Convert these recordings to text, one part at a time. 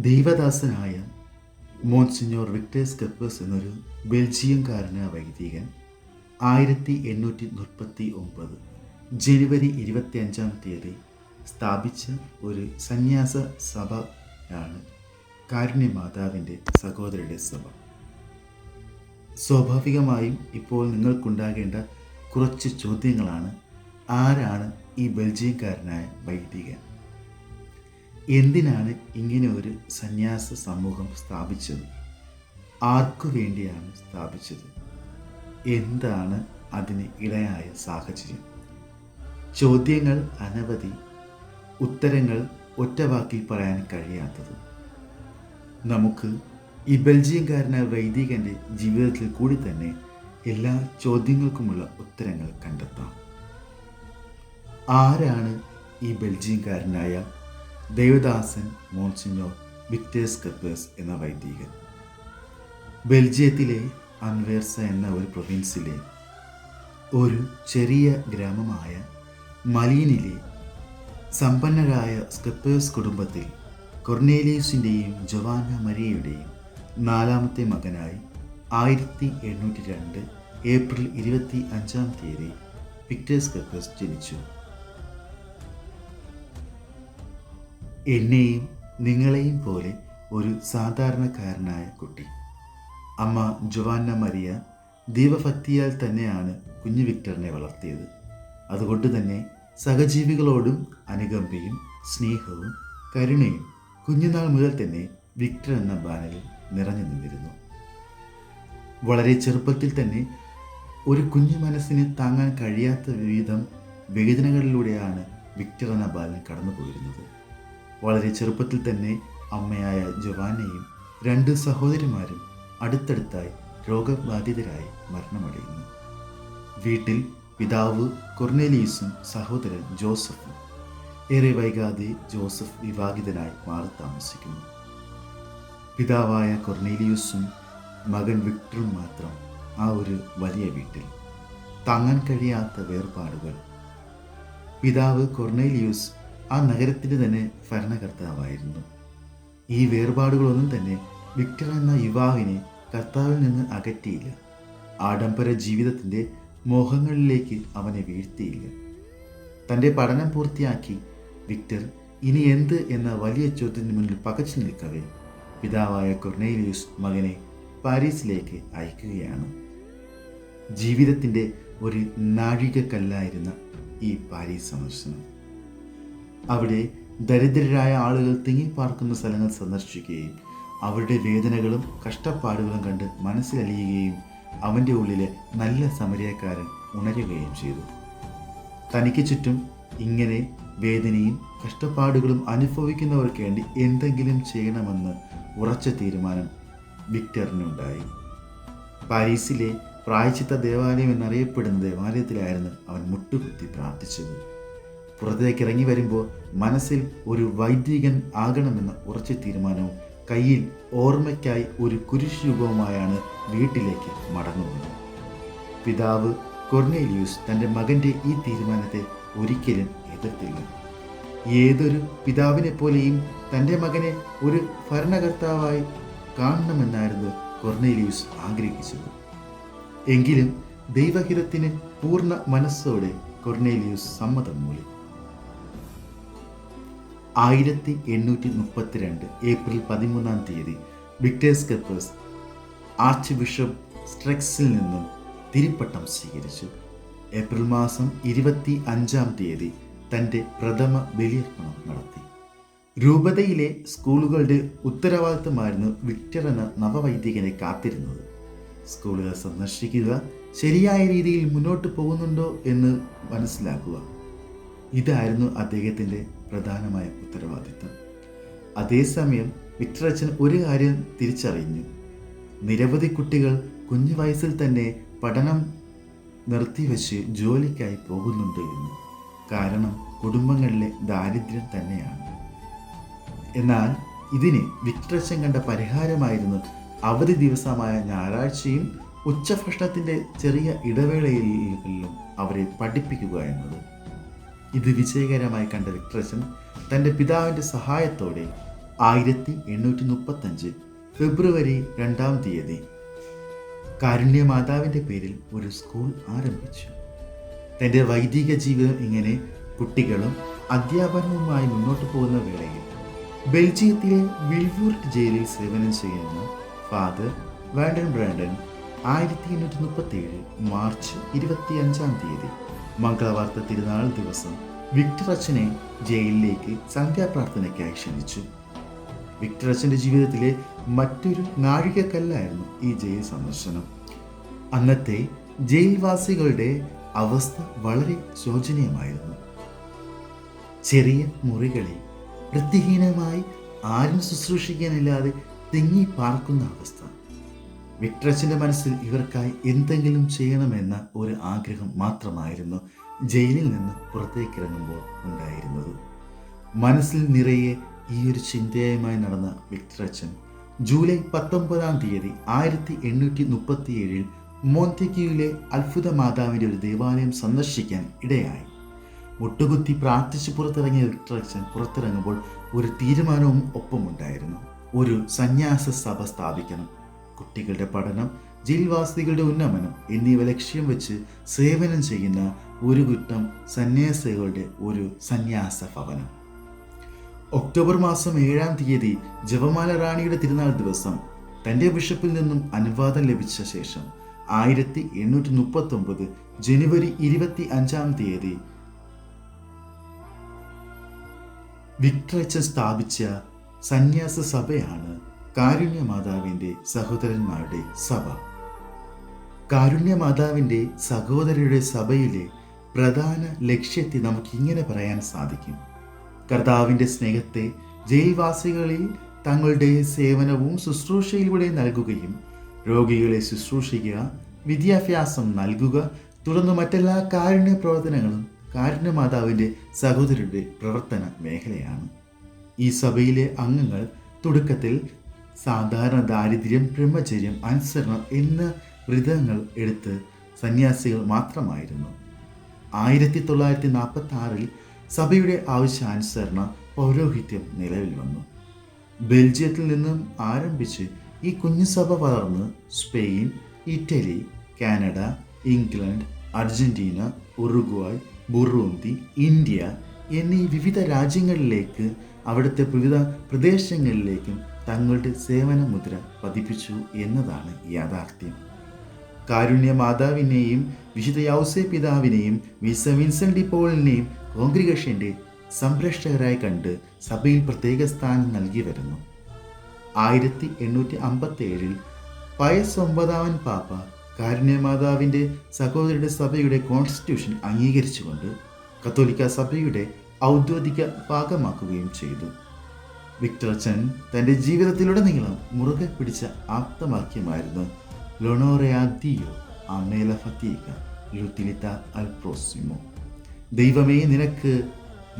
ദൈവദാസനായ monsignor Victers കപ്പേഴ്സ് എന്നൊരു ബെൽജിയംകാരനായ വൈദികൻ 1839 ജനുവരി 25 സ്ഥാപിച്ച ഒരു സന്യാസ സഭയാണ് കാരുണ്യമാതാവിൻ്റെ സഹോദരരുടെ സഭ. സ്വാഭാവികമായും ഇപ്പോൾ നിങ്ങൾക്കുണ്ടാകേണ്ട കുറച്ച് ചോദ്യങ്ങളാണ്: ആരാണ് ഈ ബെൽജിയംകാരനായ വൈദികൻ? എന്തിനാണ് ഇങ്ങനെ ഒരു സന്യാസ സമൂഹം സ്ഥാപിച്ചത്? ആർക്കു വേണ്ടിയാണ് സ്ഥാപിച്ചത്? എന്താണ് അതിന് ഇടയായ സാഹചര്യം? ചോദ്യങ്ങൾ അനവധി, ഉത്തരങ്ങൾ ഒറ്റവാക്കിൽ പറയാൻ കഴിയാത്തത്. നമുക്ക് ഈ ബെൽജിയംകാരനായ വൈദികൻ്റെ ജീവിതത്തിൽ കൂടി തന്നെ എല്ലാ ചോദ്യങ്ങൾക്കുമുള്ള ഉത്തരങ്ങൾ കണ്ടെത്താം. ആരാണ് ഈ ബെൽജിയംകാരനായ ദൈവദാസൻ മോൺസിഞ്ഞോർ വിക്ടേഴ്സ് കപ്പേഴ്സ് എന്ന വൈദികൻ? ബെൽജിയത്തിലെ അൻവേർസ എന്ന ഒരു പ്രൊവിൻസിലെ ഒരു ചെറിയ ഗ്രാമമായ മലീനിലെ സമ്പന്നരായ സ്കപ്പേഴ്സ് കുടുംബത്തിൽ കൊർണേലിയസിൻ്റെയും ജൊവാന മരിയയുടെയും 4ാമത്തെ മകനായി 1802 ഏപ്രിൽ 25 വിക്ടേഴ്സ് കപ്പേഴ്സ് ജനിച്ചു. എന്നെയും നിങ്ങളെയും പോലെ ഒരു സാധാരണക്കാരനായ കുട്ടി. അമ്മ ജൊവാന്ന മരിയ ദൈവഭക്തിയാൽ തന്നെയാണ് കുഞ്ഞു വിക്ടറിനെ വളർത്തിയത്. അതുകൊണ്ട് തന്നെ സഹജീവികളോടും അനുകമ്പയും സ്നേഹവും കരുണയും കുഞ്ഞുനാൾ മുതൽ തന്നെ വിക്ടർ എന്ന ബാനറിൽ നിറഞ്ഞു നിന്നിരുന്നു. വളരെ ചെറുപ്പത്തിൽ തന്നെ ഒരു കുഞ്ഞു മനസ്സിന് താങ്ങാൻ കഴിയാത്ത വിവിധം വേദനകളിലൂടെയാണ് വിക്ടർ എന്ന ബാലൻ കടന്നുപോയിരുന്നത്. വളരെ ചെറുപ്പത്തിൽ തന്നെ അമ്മയായ ജൊവാനയും 2 സഹോദരിമാരും അടുത്തടുത്തായി രോഗബാധിതരായി മരണമടയുന്നു. വീട്ടിൽ പിതാവ് കൊർണേലിയസും സഹോദരൻ ജോസഫും. ഏറെ വൈകാതെ ജോസഫ് വിവാഹിതനായി മാറി താമസിക്കുന്നു. പിതാവായ കൊർണേലിയസും മകൻ വിക്ടറും മാത്രം ആ ഒരു വലിയ വീട്ടിൽ. താങ്ങാൻ കഴിയാത്ത വേർപാടുകൾ. പിതാവ് കൊർണേലിയസ് ആ നഗരത്തിൻ്റെ തന്നെ ഭരണകർത്താവായിരുന്നു. ഈ വേർപാടുകളൊന്നും തന്നെ വിക്ടർ എന്ന യുവാവിനെ കർത്താവിൽ നിന്ന് അകറ്റിയില്ല. ആഡംബര ജീവിതത്തിൻ്റെ മോഹങ്ങളിലേക്ക് അവനെ വീഴ്ത്തിയില്ല. തൻ്റെ പഠനം പൂർത്തിയാക്കി വിക്ടർ ഇനി എന്ത് എന്ന വലിയ ചോദ്യത്തിന് മുന്നിൽ പകച്ചു നിൽക്കവേ പിതാവായ കൊർണേലിയസ് മകനെ പാരീസിലേക്ക് അയക്കുകയാണ്. ജീവിതത്തിൻ്റെ ഒരു നാഴികക്കല്ലായിരുന്ന ഈ പാരീസ് സന്ദർശനം. അവിടെ ദരിദ്രരായ ആളുകൾ തിങ്ങിപ്പാർക്കുന്ന സ്ഥലങ്ങൾ സന്ദർശിക്കുകയും അവരുടെ വേദനകളും കഷ്ടപ്പാടുകളും കണ്ട് മനസ്സിലലിയുകയും അവൻ്റെ ഉള്ളിലെ നല്ല സമരിയക്കാരൻ ഉണരുകയും ചെയ്തു. തനിക്ക് ചുറ്റും ഇങ്ങനെ വേദനയും കഷ്ടപ്പാടുകളും അനുഭവിക്കുന്നവർക്ക് വേണ്ടി എന്തെങ്കിലും ചെയ്യണമെന്ന് ഉറച്ച തീരുമാനം വിക്ടറിനുണ്ടായി. പാരീസിലെ പ്രായശ്ചിത്ത ദേവാലയം എന്നറിയപ്പെടുന്ന ദേവാലയത്തിലായിരുന്നു അവൻ മുട്ടുകുത്തി പ്രാർത്ഥിച്ചത്. പുറത്തേക്ക് ഇറങ്ങി വരുമ്പോൾ മനസ്സിൽ ഒരു വൈദികൻ ആകണമെന്ന ഉറച്ച തീരുമാനവും കയ്യിൽ ഓർമ്മയ്ക്കായി ഒരു കുരിശ് രൂപവുമായാണ് വീട്ടിലേക്ക് മടങ്ങുന്നത്. പിതാവ് കൊർണേലിയസ് തൻ്റെ മകൻ്റെ ഈ തീരുമാനത്തെ ഒരിക്കലും എതിർത്തില്ല. ഏതൊരു പിതാവിനെ പോലെയും തൻ്റെ മകനെ ഒരു ഭരണകർത്താവായി കാണണമെന്നായിരുന്നു കൊർണേലിയസ് ആഗ്രഹിച്ചത്. എങ്കിലും ദൈവഹിതത്തിന് പൂർണ്ണ മനസ്സോടെ കൊർണേലിയസ് സമ്മതം മൂളി. 1832 ഏപ്രിൽ 13 വിക്ടേഴ്സ് കപ്പേഴ്സ് ആർച്ച് ബിഷപ്പ് സ്ട്രെക്സിൽ നിന്നും തിരുപ്പട്ടം സ്വീകരിച്ചു. ഏപ്രിൽ മാസം 25 തൻ്റെ പ്രഥമ ബലിയർപ്പണം നടത്തി. രൂപതയിലെ സ്കൂളുകളുടെ ഉത്തരവാദിത്തമായിരുന്നു വിക്ടർ എന്ന നവവൈദികനെ കാത്തിരുന്നത്. സ്കൂളുകൾ സന്ദർശിക്കുക, ശരിയായ രീതിയിൽ മുന്നോട്ട് പോകുന്നുണ്ടോ എന്ന് മനസ്സിലാക്കുക. ഇതായിരുന്നു അദ്ദേഹത്തിൻ്റെ പ്രധാനമായ ഉത്തരവാദിത്തം. അതേസമയം വിക്ടർ അച്ഛൻ ഒരു കാര്യം തിരിച്ചറിഞ്ഞു: നിരവധി കുട്ടികൾ കുഞ്ഞു വയസ്സിൽ തന്നെ പഠനം നിർത്തിവെച്ച് ജോലിക്കായി പോകുന്നുണ്ട് എന്ന്. കാരണം കുടുംബങ്ങളിലെ ദാരിദ്ര്യം തന്നെയാണ്. എന്നാൽ ഇതിന് വിക്ടർ അച്ഛൻ കണ്ട പരിഹാരമായിരുന്നു അവധി ദിവസമായ ഞായറാഴ്ചയും ഉച്ചഭക്ഷണത്തിൻ്റെ ചെറിയ ഇടവേളകളിലും അവരെ പഠിപ്പിക്കുക എന്നത്. ഇത് വിജയകരമായി കണ്ട വിക്ടർ അച്ഛൻ തൻ്റെ പിതാവിൻ്റെ സഹായത്തോടെ 1835 ഫെബ്രുവരി 2 കാരുണ്യ മാതാവിൻ്റെ പേരിൽ ഒരു സ്കൂൾ ആരംഭിച്ചു. തൻ്റെ വൈദിക ജീവിതം ഇങ്ങനെ കുട്ടികളും അധ്യാപനവുമായി മുന്നോട്ട് പോകുന്ന വേളയിൽ ബെൽജിയത്തിലെ വിൽവൂർട്ട് ജയിലിൽ സേവനം ചെയ്യുന്ന ഫാദർ വാൻഡൻ ബ്രാൻഡൻ 1837 മാർച്ച് 25 മംഗളവാർത്ത തിരുനാൾ ദിവസം വിക്ടർ അച്ഛനെ ജയിലിലേക്ക് സന്ധ്യാപ്രാർത്ഥനയ്ക്കായി ക്ഷണിച്ചു. വിക്ടർ അച്ഛൻ്റെ ജീവിതത്തിലെ മറ്റൊരു നാഴികക്കല്ലായിരുന്നു ഈ ജയിൽ സന്ദർശനം. അന്നത്തെ ജയിൽവാസികളുടെ അവസ്ഥ വളരെ ശോചനീയമായിരുന്നു. ചെറിയ മുറികളിൽ വൃത്തിഹീനമായി ആരും ശുശ്രൂഷിക്കാനില്ലാതെ തിങ്ങി പാർക്കുന്ന അവസ്ഥ. വിക്ടർ അച്ഛൻ്റെ മനസ്സിൽ ഇവർക്കായി എന്തെങ്കിലും ചെയ്യണമെന്ന ഒരു ആഗ്രഹം മാത്രമായിരുന്നു ജയിലിൽ നിന്ന് പുറത്തേക്കിറങ്ങുമ്പോൾ ഉണ്ടായിരുന്നത്. മനസ്സിൽ നിറയെ ഈ ഒരു ചിന്തയുമായി നടന്ന വിക്ടർ അച്ഛൻ ജൂലൈ 19 1837 മോന്തഗ്യൂയിലെ അത്ഭുത മാതാവിൻ്റെ ഒരു ദേവാലയം സന്ദർശിക്കാൻ ഇടയായി. മുട്ടുകുത്തി പ്രാർത്ഥിച്ച് പുറത്തിറങ്ങിയ വിക്ടർ അച്ഛൻ പുറത്തിറങ്ങുമ്പോൾ ഒരു തീരുമാനവും ഒപ്പമുണ്ടായിരുന്നു. ഒരു സന്യാസ സഭ സ്ഥാപിക്കണം. കുട്ടികളുടെ പഠനം, ജയിൽവാസികളുടെ ഉന്നമനം എന്നിവ ലക്ഷ്യം വെച്ച് സേവനം ചെയ്യുന്ന ഒരു കൂട്ടം സന്യാസികളുടെ ഒരു സന്യാസ ഭവനം. ഒക്ടോബർ 7 ജപമാല റാണിയുടെ തിരുനാൾ ദിവസം തൻ്റെ ബിഷപ്പിൽ നിന്നും അനുവാദം ലഭിച്ച ശേഷം 1839 ജനുവരി 25 വിക്ടർ അച്ഛൻ സ്ഥാപിച്ച സന്യാസ സഭയാണ് കാരുണ്യ മാതാവിൻ്റെ സഹോദരന്മാരുടെ സഭ. കാരുണ്യ മാതാവിൻ്റെ സഹോദരരുടെ സഭയിലെ പ്രധാന ലക്ഷ്യത്തെ നമുക്കിങ്ങനെ പറയാൻ സാധിക്കും: കർത്താവിൻ്റെ സ്നേഹത്തെ ജയിൽവാസികളിൽ തങ്ങളുടെ സേവനവും ശുശ്രൂഷയിലൂടെ നൽകുകയും, രോഗികളെ ശുശ്രൂഷിക്കുക, വിദ്യാഭ്യാസം നൽകുക തുടർന്ന് മറ്റെല്ലാ കാരുണ്യ പ്രവർത്തനങ്ങളും കാരുണ്യ മാതാവിൻ്റെ സഹോദരരുടെ പ്രവർത്തന മേഖലയാണ്. ഈ സഭയിലെ അംഗങ്ങൾ തുടക്കത്തിൽ സാധാരണ ദാരിദ്ര്യം, ബ്രഹ്മചര്യം, അനുസരണം എന്ന വ്രതങ്ങൾ എടുത്ത് സന്യാസികൾ മാത്രമായിരുന്നു. 1946 സഭയുടെ ആവശ്യാനുസരണ പൗരോഹിത്യം നിലവിൽ വന്നു. ബെൽജിയത്തിൽ നിന്നും ആരംഭിച്ച് ഈ കുഞ്ഞു സഭ വളർന്ന് Spain, Italy, Canada, England, Argentina, Uruguay, Burundi, India എന്നീ വിവിധ രാജ്യങ്ങളിലേക്ക്, അവിടുത്തെ വിവിധ പ്രദേശങ്ങളിലേക്കും തങ്ങളുടെ സേവന മുദ്ര പതിപ്പിച്ചു എന്നതാണ് യാഥാർത്ഥ്യം. കാരുണ്യ മാതാവിനെയും വിശുദ്ധ യൗസേ പിതാവിനെയും വിൻസെന്റ് ഡി പോളിനെയും കോൺഗ്രിഗേഷന്റെ സംരക്ഷകരായി കണ്ട് സഭയിൽ പ്രത്യേക സ്ഥാനം നൽകി വരുന്നു. 1857 പയസ് 9 പാപ്പ കാരുണ്യ മാതാവിൻ്റെ സഹോദരരുടെ സഭയുടെ കോൺസ്റ്റിറ്റ്യൂഷൻ അംഗീകരിച്ചുകൊണ്ട് കത്തോലിക്ക സഭയുടെ ഔദ്യോഗിക ഭാഗമാക്കുകയും ചെയ്തു. വിക്ടർ അച്ഛൻ തൻ്റെ ജീവിതത്തിലുടനീളം മുറുകെ പിടിച്ച ആപ്തവാക്യമായിരുന്നു ലൊണോറെയാ ദിയോ അമേല ഫതീക ലുത്തിലിത്ത അൽ പ്രോസിമോ. ദൈവമേ നിനക്ക്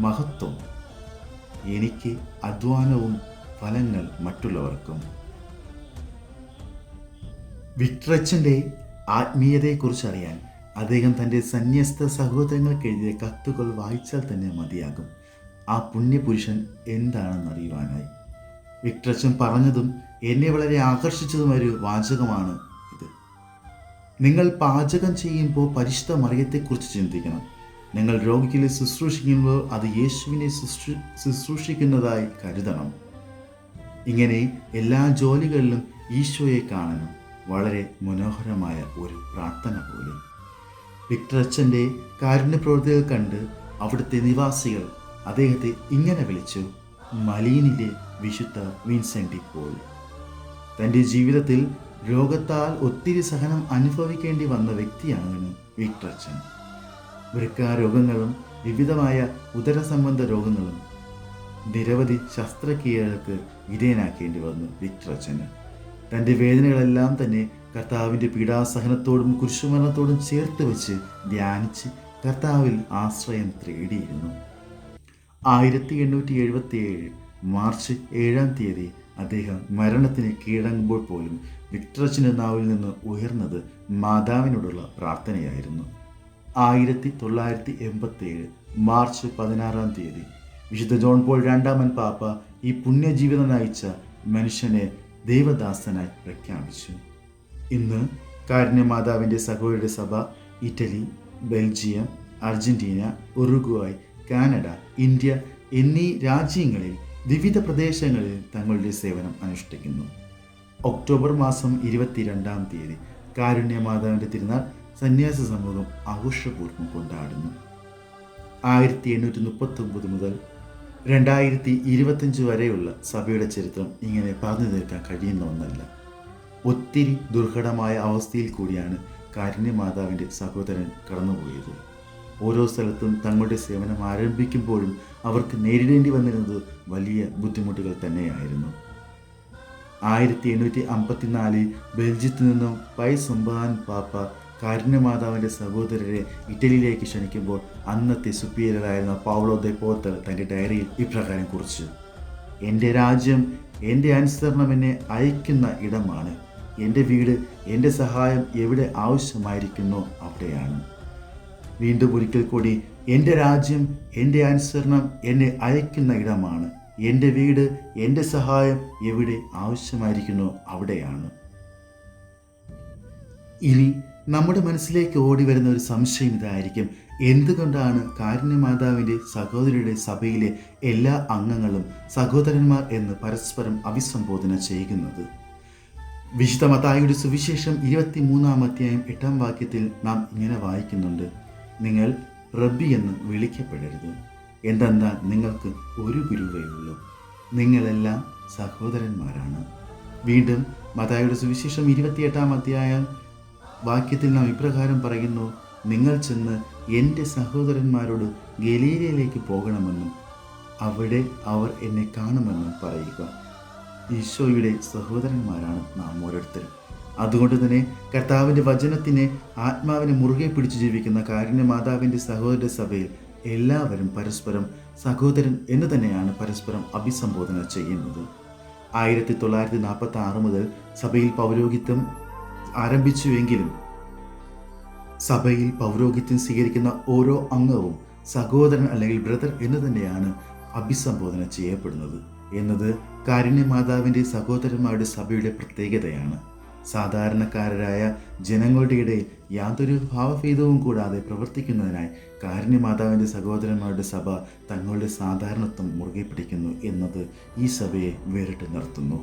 മഹത്വം, എനിക്ക് അധ്വാനവും ഫലങ്ങൾ മറ്റുള്ളവർക്കും. വിക്ടർ അച്ഛൻ്റെ ആത്മീയതയെക്കുറിച്ചറിയാൻ അദ്ദേഹം തൻ്റെ സന്യസ്ത സഹോദരങ്ങൾക്ക് എഴുതിയ കത്തുകൾ വായിച്ചാൽ തന്നെ മതിയാകും ആ പുണ്യപുരുഷൻ എന്താണെന്നറിയുവാനായി. വിക്ടർ അച്ഛൻ പറഞ്ഞതും എന്നെ വളരെ ആകർഷിച്ചതുമൊരു വാചകമാണ് ഇത്: നിങ്ങൾ പാചകം ചെയ്യുമ്പോൾ പരിശുദ്ധ മറിയത്തെക്കുറിച്ച് ചിന്തിക്കണം. നിങ്ങൾ രോഗികളെ ശുശ്രൂഷിക്കുമ്പോൾ അത് യേശുവിനെ ശുശ്രൂഷിക്കുന്നതായി കരുതണം. ഇങ്ങനെ എല്ലാ ജോലികളിലും ഈശോയെ കാണണം. വളരെ മനോഹരമായ ഒരു പ്രാർത്ഥന പോലെ. വിക്ടർ അച്ഛൻ്റെ കാരുണ്യ പ്രവൃത്തികൾ കണ്ട് അവിടുത്തെ നിവാസികൾ അദ്ദേഹത്തെ ഇങ്ങനെ വിളിച്ചു: മലീനിലെ വിശുദ്ധ വിൻസെന്റ് ഡി പോൾ. തൻ്റെ ജീവിതത്തിൽ രോഗത്താൽ ഒത്തിരി സഹനം അനുഭവിക്കേണ്ടി വന്ന വ്യക്തിയാണ് വിക്ടർ അച്ഛൻ. വൃക്കാരോഗങ്ങളും വിവിധമായ ഉദര സംബന്ധ രോഗങ്ങളും നിരവധി ശസ്ത്രക്രിയകൾക്ക് വിധേയനാക്കേണ്ടി വന്നു വിക്ടർ അച്ഛന്. തൻ്റെ വേദനകളെല്ലാം തന്നെ കർത്താവിൻ്റെ പീഡാസഹനത്തോടും കുരിശുമരണത്തോടും ചേർത്ത് വെച്ച് ധ്യാനിച്ച് കർത്താവിൽ ആശ്രയം തേടിയിരുന്നു. 1877 മാർച്ച് 7 അദ്ദേഹം മരണത്തിന് കീഴടങ്ങുമ്പോൾ പോലും വിക്ടർ അച്ഛൻ്റെ നാവിൽ നിന്ന് ഉയർന്നത് മാതാവിനോടുള്ള പ്രാർത്ഥനയായിരുന്നു. 1987 മാർച്ച് 16 വിശുദ്ധ ജോൺ പോൾ 2 പാപ്പ ഈ പുണ്യജീവിതം നയിച്ച മനുഷ്യനെ ദൈവദാസനായി പ്രഖ്യാപിച്ചു. ഇന്ന് കാരുണ്യമാതാവിൻ്റെ സഹോദരരുടെ സഭ Italy, Belgium, Argentina, Uruguay, Canada, India എന്നീ രാജ്യങ്ങളിൽ വിവിധ പ്രദേശങ്ങളിൽ തങ്ങളുടെ സേവനം അനുഷ്ഠിക്കുന്നു. ഒക്ടോബർ മാസം 22-ാം തീയതി കാരുണ്യമാതാവിൻ്റെ തിരുനാൾ സന്യാസ സമൂഹം ആഘോഷപൂർവ്വം കൊണ്ടാടുന്നു. 1839 മുതൽ 2025 വരെയുള്ള സഭയുടെ ചരിത്രം ഇങ്ങനെ പറഞ്ഞു തീർക്കാൻ കഴിയുന്ന ഒന്നല്ല. ഒത്തിരി ദുർഘടമായ അവസ്ഥയിൽ കൂടിയാണ് കാരുണ്യമാതാവിൻ്റെ സഹോദരൻ കടന്നുപോയത്. ഓരോ സ്ഥലത്തും തങ്ങളുടെ സേവനം ആരംഭിക്കുമ്പോഴും അവർക്ക് നേരിടേണ്ടി വന്നിരുന്നത് വലിയ ബുദ്ധിമുട്ടുകൾ തന്നെയായിരുന്നു. 1854 ബെൽജിയത്തിൽ നിന്നും പൈസ് 9-ാം പാപ്പ കാരുണ്യമാതാവിൻ്റെ സഹോദരരെ ഇറ്റലിയിലേക്ക് ക്ഷണിക്കുമ്പോൾ അന്നത്തെ സുപ്പീരിയറായിരുന്ന പൗളോ ദെ പോർത്തൽ തൻ്റെ ഡയറിയിൽ ഇപ്രകാരം കുറിച്ചു: എൻ്റെ രാജ്യം എൻ്റെ അനുസരണം എന്നെ അയക്കുന്ന ഇടമാണ്. എൻ്റെ വീട് എൻ്റെ സഹായം എവിടെ ആവശ്യമായിരിക്കുന്നോ അവിടെയാണ്. വീണ്ടും ഒരിക്കൽ കൂടി, എൻ്റെ രാജ്യം എൻ്റെ അനുസരണം എന്നെ അയക്കുന്ന ഇടമാണ്. എൻ്റെ വീട് എൻ്റെ സഹായം എവിടെ ആവശ്യമായിരിക്കുന്നോ അവിടെയാണ്. ഇനി നമ്മുടെ മനസ്സിലേക്ക് ഓടി വരുന്ന ഒരു സംശയം ഇതായിരിക്കും: എന്തുകൊണ്ടാണ് കാരുണ്യമാതാവിൻ്റെ സഹോദരിയുടെ സഭയിലെ എല്ലാ അംഗങ്ങളും സഹോദരന്മാർ എന്ന് പരസ്പരം അഭിസംബോധന ചെയ്യുന്നത്? വിശുദ്ധ മത്തായിയുടെ സുവിശേഷം 23-ാം അധ്യായം 8-ാം വാക്യത്തിൽ നാം ഇങ്ങനെ വായിക്കുന്നുണ്ട്: നിങ്ങൾ റബ്ബി എന്ന് വിളിക്കപ്പെടരുത്, എന്തെന്നാൽ നിങ്ങൾക്ക് ഒരു ഗുരുവേ ഉള്ളൂ, നിങ്ങളെല്ലാം സഹോദരന്മാരാണ്. വീണ്ടും മത്തായിയുടെ സുവിശേഷം 28-ാം അധ്യായം വാക്യത്തിൽ നാം ഇപ്രകാരം പറയുന്നു: നിങ്ങൾ ചെന്ന് എൻ്റെ സഹോദരന്മാരോട് ഗലീലയിലേക്ക് പോകണമെന്നും അവിടെ അവർ എന്നെ കാണുമെന്നും പറയുക. ഈശോയുടെ സഹോദരന്മാരാണ് നാം ഓരോരുത്തരും. അതുകൊണ്ട് തന്നെ കർത്താവിൻ്റെ വചനത്തിനെ, ആത്മാവിനെ മുറുകെ പിടിച്ചു ജീവിക്കുന്ന കാരുണ്യമാതാവിൻ്റെ സഹോദര സഭയിൽ എല്ലാവരും പരസ്പരം സഹോദരൻ എന്ന് തന്നെയാണ് പരസ്പരം അഭിസംബോധന ചെയ്യുന്നത്. 1946 മുതൽ സഭയിൽ പൗരോഹിത്യം ആരംഭിച്ചുവെങ്കിലും സഭയിൽ പൗരോഹിത്യം സ്വീകരിക്കുന്ന ഓരോ അംഗവും സഹോദരൻ അല്ലെങ്കിൽ ബ്രദർ എന്ന് തന്നെയാണ് അഭിസംബോധന ചെയ്യപ്പെടുന്നത് എന്നത് കാരുണ്യമാതാവിൻ്റെ സഹോദരന്മാരുടെ സഭയുടെ പ്രത്യേകതയാണ്. സാധാരണക്കാരായ ജനങ്ങളുടെ ഇടയിൽ യാതൊരു ഭാവഭേദവും കൂടാതെ പ്രവർത്തിക്കുന്നതിനായി കാരുണ്യമാതാവിൻ്റെ സഹോദരന്മാരുടെ സഭ തങ്ങളുടെ സാധാരണത്വം മുറുകെ പിടിക്കുന്നു എന്നത് ഈ സഭയെ വേറിട്ട് നിർത്തുന്നു.